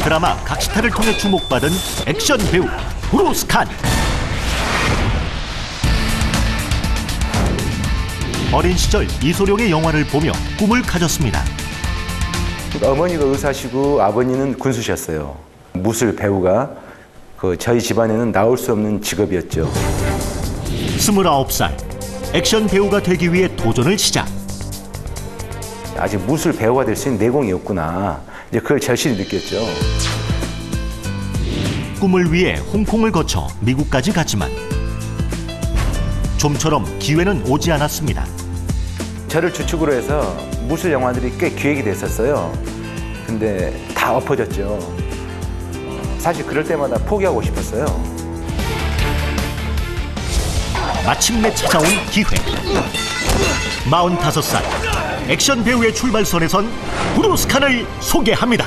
드라마 각시탈을 통해 주목받은 액션 배우 브루스 칸. 어린 시절 이소룡의 영화를 보며 꿈을 가졌습니다. 어머니가 의사시고 아버님은 군수셨어요. 무술 배우가 저희 집안에는 나올 수 없는 직업이었죠. 29살 액션 배우가 되기 위해 도전을 시작. 아직 무술 배우가 될 수 있는 내공이었구나. 이제 그걸 절실히 느꼈죠. 꿈을 위해 홍콩을 거쳐 미국까지 갔지만 좀처럼 기회는 오지 않았습니다. 저를 주축으로 해서 무술 영화들이 꽤 기획이 됐었어요. 근데 다 엎어졌죠. 사실 그럴 때마다 포기하고 싶었어요. 마침내 찾아온 기회. 45살 액션 배우의 출발선에 선 브루스 칸을 소개합니다.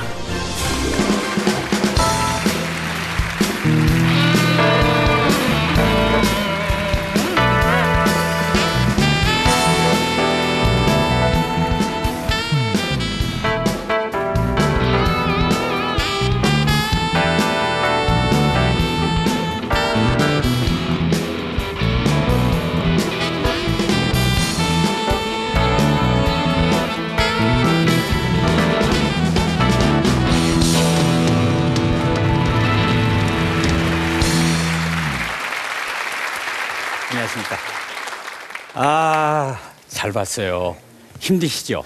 안녕하십니까. 잘 봤어요. 힘드시죠?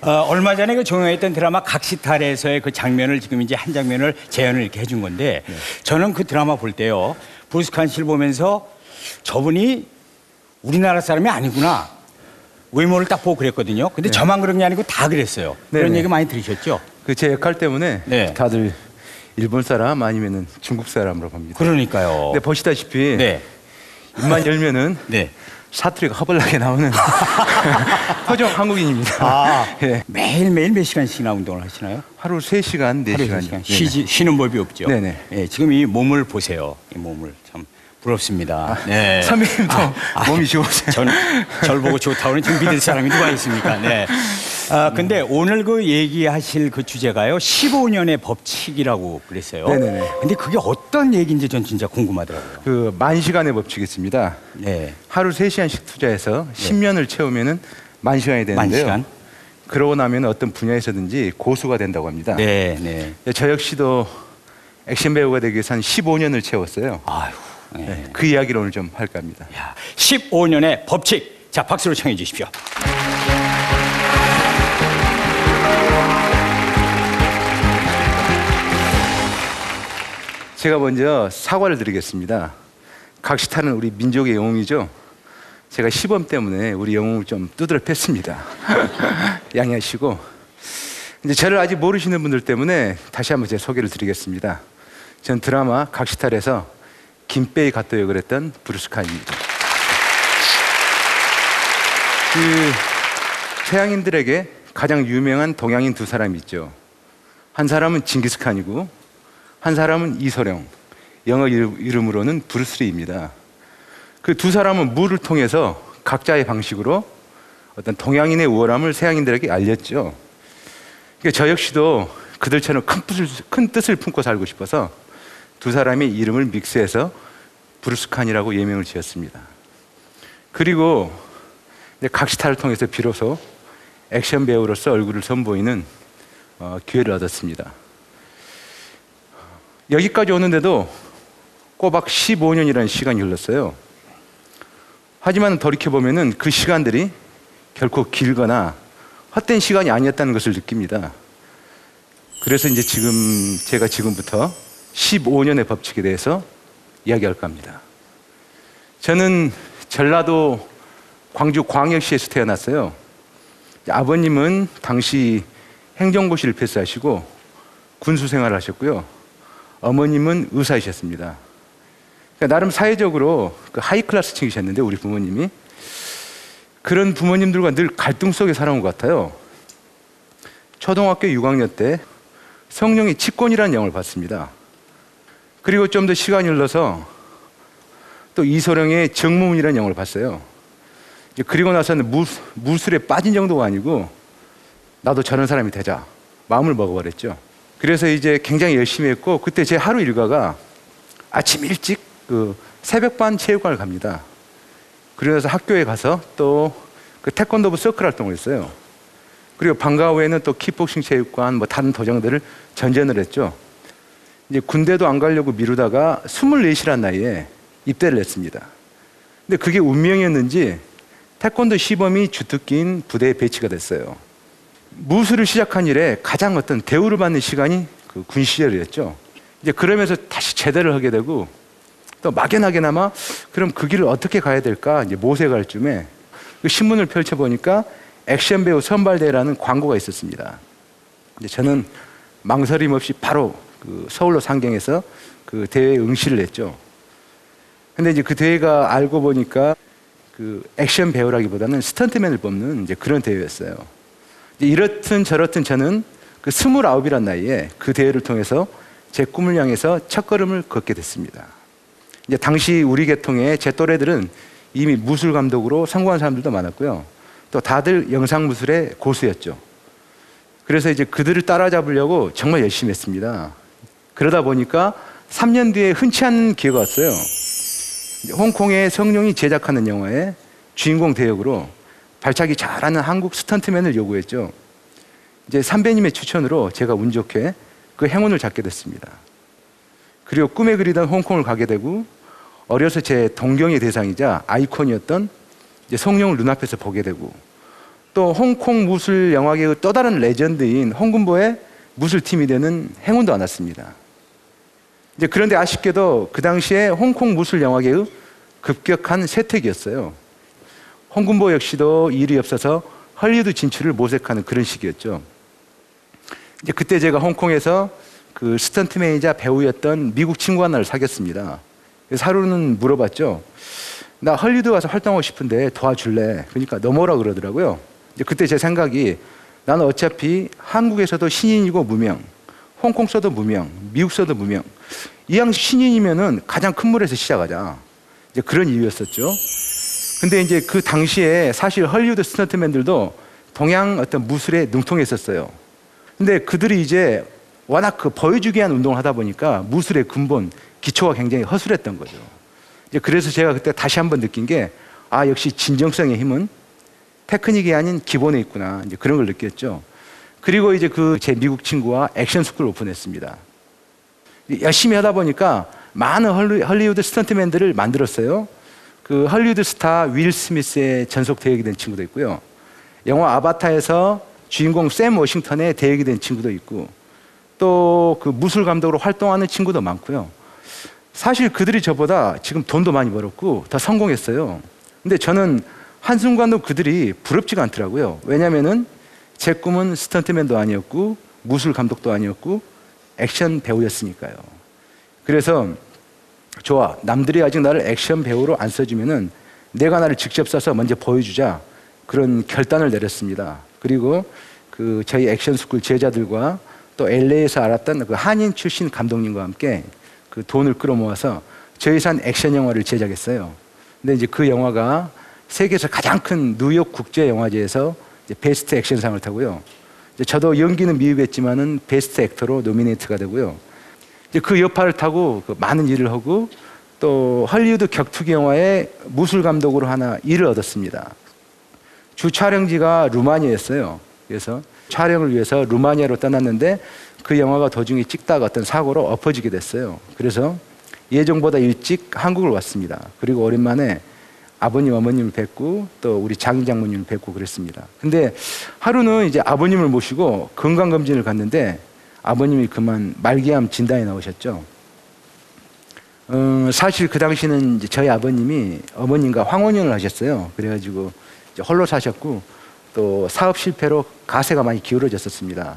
얼마 전에 그 종영했던 드라마 각시탈에서의 그 장면을 지금 이제 한 장면을 재현을 이렇게 해준 건데 저는 그 드라마 볼 때요. 브루스 칸 씨를 보면서 저분이 우리나라 사람이 아니구나. 외모를 딱 보고 그랬거든요. 근데 저만 그런 게 아니고 다 그랬어요. 그런 네네. 얘기 많이 들으셨죠? 제 역할 때문에 네. 다들 일본 사람 아니면 중국 사람으로 봅니다. 그러니까요. 근데 보시다시피 네. 입만 열면은 네. 사투리가 허벌나게 나오는 허정 한국인입니다. 예. 매일매일 몇 시간씩이나 운동을 하시나요? 하루 3시간, 하루에 4시간. 3시간. 쉬는 법이 없죠. 네네. 예, 지금 이 몸을 보세요. 이 몸을 참 부럽습니다. 네. 선배님도 몸이 좋으세요. 절 보고 좋다고는 지금 믿을 사람이 누가 있습니까? 네. 근데 오늘 그 얘기하실 그 주제가요. 15년의 법칙이라고 그랬어요. 네네네. 근데 그게 어떤 얘기인지 전 진짜 궁금하더라고요. 만 시간의 법칙이 있습니다. 네. 하루 3시간씩 투자해서 10년을 채우면은 만 시간이 되는데요. 만 시간? 그러고 나면 어떤 분야에서든지 고수가 된다고 합니다. 네, 네. 저 역시도 액션 배우가 되기 위해서 한 15년을 채웠어요. 아유. 네. 네, 그 이야기를 오늘 좀 할까 합니다. 야, 15년의 법칙. 자, 박수로 청해 주십시오. 제가 먼저 사과를 드리겠습니다. 각시탈은 우리 민족의 영웅이죠. 제가 시범 때문에 우리 영웅을 좀 두드려 팼습니다. 양해하시고 이제 저를 아직 모르시는 분들 때문에 다시 한번 제 소개를 드리겠습니다. 전 드라마 각시탈에서 김빼이 갓도 역을 했던 브루스 칸입니다. 서양인들에게 가장 유명한 동양인 두 사람이 있죠. 한 사람은 징기스칸이고 한 사람은 이소룡, 영어 이름으로는 브루스리입니다. 그 두 사람은 무를 통해서 각자의 방식으로 어떤 동양인의 우월함을 서양인들에게 알렸죠. 그러니까 저 역시도 그들처럼 큰 뜻을 품고 살고 싶어서 두 사람의 이름을 믹스해서 브루스 칸이라고 예명을 지었습니다. 그리고 각시탈을 통해서 비로소 액션 배우로서 얼굴을 선보이는 기회를 얻었습니다. 여기까지 오는데도 꼬박 15년이라는 시간이 흘렀어요. 하지만 돌이켜보면 그 시간들이 결코 길거나 헛된 시간이 아니었다는 것을 느낍니다. 그래서 이제 제가 지금부터 15년의 법칙에 대해서 이야기할까 합니다. 저는 전라도 광주 광역시에서 태어났어요. 아버님은 당시 행정고시를 패스하시고 군수 생활을 하셨고요. 어머님은 의사이셨습니다. 그러니까 나름 사회적으로 하이 클래스층이셨는데 우리 부모님이 그런 부모님들과 늘 갈등 속에 살아온 것 같아요. 초등학교 6학년 때 성룡의 치권이라는 영화를 봤습니다. 그리고 좀 더 시간이 흘러서 또 이소룡의 정무문이라는 영화를 봤어요. 그리고 나서는 무술에 빠진 정도가 아니고 나도 저런 사람이 되자 마음을 먹어버렸죠. 그래서 이제 굉장히 열심히 했고, 그때 제 하루 일과가 아침 일찍 그 새벽반 체육관을 갑니다. 그래서 학교에 가서 또 그 태권도부 서클 활동을 했어요. 그리고 방과 후에는 또 킥복싱 체육관, 뭐 다른 도장들을 전전을 했죠. 이제 군대도 안 가려고 미루다가 24이란 나이에 입대를 했습니다. 근데 그게 운명이었는지 태권도 시범이 주특기인 부대에 배치가 됐어요. 무술을 시작한 이래 가장 어떤 대우를 받는 시간이 그 군 시절이었죠. 이제 그러면서 다시 제대를 하게 되고, 또 막연하게나마 그럼 그 길을 어떻게 가야 될까 이제 모색할 쯤에 그 신문을 펼쳐보니까 액션 배우 선발대회라는 광고가 있었습니다. 이제 저는 망설임 없이 바로 그 서울로 상경해서 그 대회에 응시를 했죠. 근데 이제 그 대회가 알고 보니까 그 액션 배우라기보다는 스턴트맨을 뽑는 이제 그런 대회였어요. 이제 이렇든 저렇든 저는 그 29이란 나이에 그 대회를 통해서 제 꿈을 향해서 첫걸음을 걷게 됐습니다. 이제 당시 우리 계통의 제 또래들은 이미 무술 감독으로 성공한 사람들도 많았고요. 또 다들 영상 무술의 고수였죠. 그래서 이제 그들을 따라잡으려고 정말 열심히 했습니다. 그러다 보니까 3년 뒤에 흔치 않은 기회가 왔어요. 홍콩의 성룡이 제작하는 영화에 주인공 대역으로 발차기 잘하는 한국 스턴트맨을 요구했죠. 이제 선배님의 추천으로 제가 운 좋게 그 행운을 잡게 됐습니다. 그리고 꿈에 그리던 홍콩을 가게 되고, 어려서 제 동경의 대상이자 아이콘이었던 이제 성룡을 눈앞에서 보게 되고, 또 홍콩 무술 영화계의 또 다른 레전드인 홍군보의 무술팀이 되는 행운도 안 왔습니다. 이제 그런데 아쉽게도 그 당시에 홍콩 무술 영화계의 급격한 쇠퇴기였어요. 홍군보 역시도 일이 없어서 헐리우드 진출을 모색하는 그런 시기였죠. 이제 그때 제가 홍콩에서 그 스턴트맨이자 배우였던 미국 친구 하나를 사귀었습니다. 그래서 하루는 물어봤죠. 나 헐리우드 가서 활동하고 싶은데 도와줄래? 그러니까 넘어오라 그러더라고요. 이제 그때 제 생각이, 나는 어차피 한국에서도 신인이고 무명, 홍콩서도 무명, 미국서도 무명, 이왕 신인이면은 가장 큰 물에서 시작하자. 이제 그런 이유였었죠. 근데 이제 그 당시에 사실 헐리우드 스턴트맨들도 동양 어떤 무술에 능통했었어요. 근데 그들이 이제 워낙 그 보여주기 위한 운동을 하다 보니까 무술의 근본, 기초가 굉장히 허술했던 거죠. 이제 그래서 제가 그때 다시 한번 느낀 게, 아, 역시 진정성의 힘은 테크닉이 아닌 기본에 있구나. 이제 그런 걸 느꼈죠. 그리고 이제 그 제 미국 친구와 액션 스쿨을 오픈했습니다. 열심히 하다 보니까 많은 헐리우드 스턴트맨들을 만들었어요. 그 헐리우드 스타 윌 스미스의 전속 대역이 된 친구도 있고요. 영화 아바타에서 주인공 샘 워싱턴의 대역이 된 친구도 있고, 또 그 무술 감독으로 활동하는 친구도 많고요. 사실 그들이 저보다 지금 돈도 많이 벌었고 더 성공했어요. 근데 저는 한순간도 그들이 부럽지가 않더라고요. 왜냐면은 제 꿈은 스턴트맨도 아니었고 무술 감독도 아니었고 액션 배우였으니까요. 그래서 좋아, 남들이 아직 나를 액션 배우로 안 써주면은 내가 나를 직접 써서 먼저 보여주자, 그런 결단을 내렸습니다. 그리고 그 저희 액션 스쿨 제자들과 또 LA에서 알았던 그 한인 출신 감독님과 함께 그 돈을 끌어모아서 저희 산 액션 영화를 제작했어요. 근데 이제 그 영화가 세계에서 가장 큰 뉴욕 국제 영화제에서 베스트 액션상을 타고요. 이제 저도 연기는 미흡했지만은 베스트 액터로 노미네이트가 되고요. 이제 그 여파를 타고 그 많은 일을 하고, 또 헐리우드 격투기 영화의 무술 감독으로 하나 일을 얻었습니다. 주 촬영지가 루마니아였어요. 그래서 촬영을 위해서 루마니아로 떠났는데 그 영화가 도중에 찍다가 어떤 사고로 엎어지게 됐어요. 그래서 예정보다 일찍 한국을 왔습니다. 그리고 오랜만에 아버님, 어머님을 뵙고 또 우리 장인 장모님을 뵙고 그랬습니다. 근데 하루는 이제 아버님을 모시고 건강검진을 갔는데 아버님이 그만 말기암 진단이 나오셨죠. 사실 그 당시는 이제 저희 아버님이 어머님과 황혼연을 하셨어요. 그래가지고 이제 홀로 사셨고, 또 사업 실패로 가세가 많이 기울어졌었습니다.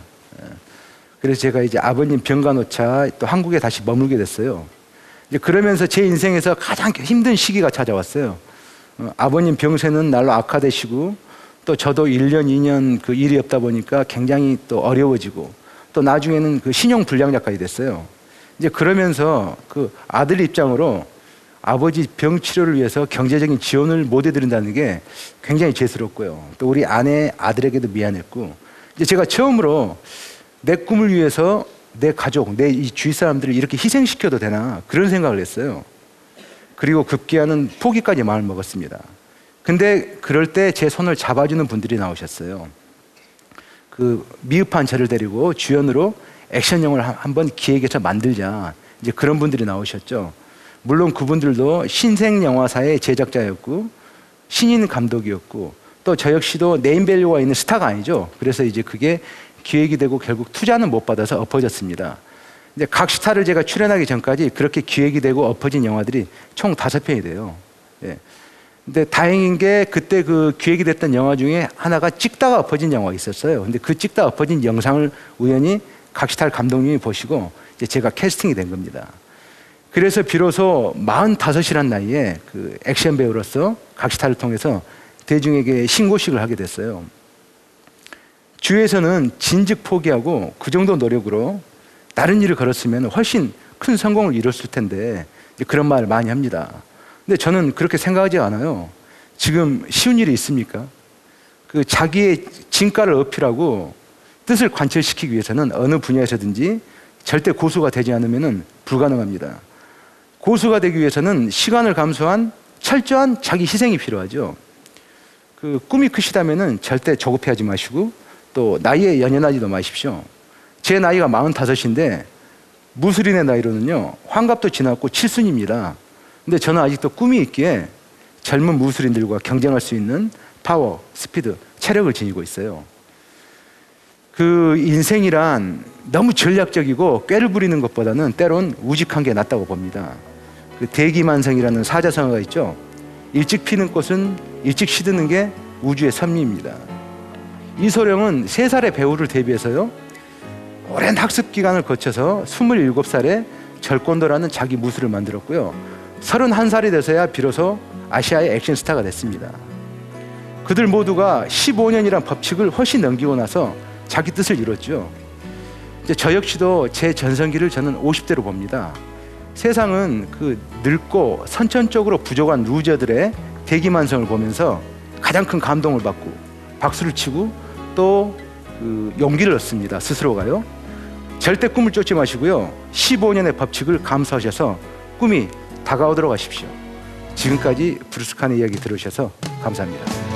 그래서 제가 이제 아버님 병간호차 또 한국에 다시 머물게 됐어요. 이제 그러면서 제 인생에서 가장 힘든 시기가 찾아왔어요. 아버님 병세는 날로 악화되시고, 또 저도 1년, 2년 그 일이 없다 보니까 굉장히 또 어려워지고, 또 나중에는 그 신용 불량자까지 됐어요. 이제 그러면서 그 아들 입장으로 아버지 병 치료를 위해서 경제적인 지원을 못 해드린다는 게 굉장히 죄스럽고요. 또 우리 아내, 아들에게도 미안했고, 이제 제가 처음으로 내 꿈을 위해서 내 가족, 내 이 주위 사람들을 이렇게 희생시켜도 되나 그런 생각을 했어요. 그리고 급기야는 포기까지 마음을 먹었습니다. 근데 그럴 때 제 손을 잡아주는 분들이 나오셨어요. 그 미흡한 저를 데리고 주연으로 액션 영화를 한번 기획해서 만들자. 이제 그런 분들이 나오셨죠. 물론 그분들도 신생 영화사의 제작자였고 신인 감독이었고 또 저 역시도 네임밸류가 있는 스타가 아니죠. 그래서 이제 그게 기획이 되고 결국 투자는 못 받아서 엎어졌습니다. 이제 각시타를 제가 출연하기 전까지 그렇게 기획이 되고 엎어진 영화들이 총 5편이 돼요. 예. 근데 다행인 게 그때 그 기획이 됐던 영화 중에 하나가 찍다가 엎어진 영화가 있었어요. 근데 그 찍다 엎어진 영상을 우연히 각시탈 감독님이 보시고 이제 제가 캐스팅이 된 겁니다. 그래서 비로소 45이란 나이에 그 액션 배우로서 각시탈을 통해서 대중에게 신고식을 하게 됐어요. 주위에서는 진즉 포기하고 그 정도 노력으로 다른 일을 걸었으면 훨씬 큰 성공을 이뤘을 텐데 그런 말을 많이 합니다. 근데 저는 그렇게 생각하지 않아요. 지금 쉬운 일이 있습니까? 그 자기의 진가를 어필하고 뜻을 관철시키기 위해서는 어느 분야에서든지 절대 고수가 되지 않으면 불가능합니다. 고수가 되기 위해서는 시간을 감수한 철저한 자기 희생이 필요하죠. 그 꿈이 크시다면 절대 조급해하지 마시고 또 나이에 연연하지도 마십시오. 제 나이가 45인데 무술인의 나이로는요 환갑도 지났고 7순입니다. 근데 저는 아직도 꿈이 있기에 젊은 무술인들과 경쟁할 수 있는 파워, 스피드, 체력을 지니고 있어요. 그 인생이란 너무 전략적이고 꾀를 부리는 것보다는 때론 우직한 게 낫다고 봅니다. 그 대기만성이라는 사자성어가 있죠. 일찍 피는 꽃은 일찍 시드는 게 우주의 섭리입니다. 이소룡은 3살의 배우를 데뷔해서요 오랜 학습 기간을 거쳐서 27살에 절권도라는 자기 무술을 만들었고요 31살이 돼서야 비로소 아시아의 액션 스타가 됐습니다. 그들 모두가 15년이란 법칙을 훨씬 넘기고 나서 자기 뜻을 이뤘죠. 이제 저 역시도 제 전성기를 저는 50대로 봅니다. 세상은 그 늙고 선천적으로 부족한 루저들의 대기만성을 보면서 가장 큰 감동을 받고 박수를 치고 또 그 용기를 얻습니다. 스스로가요. 절대 꿈을 쫓지 마시고요. 15년의 법칙을 감수하셔서 꿈이 다가오도록 하십시오. 지금까지 브루스 칸의 이야기 들으셔서 감사합니다.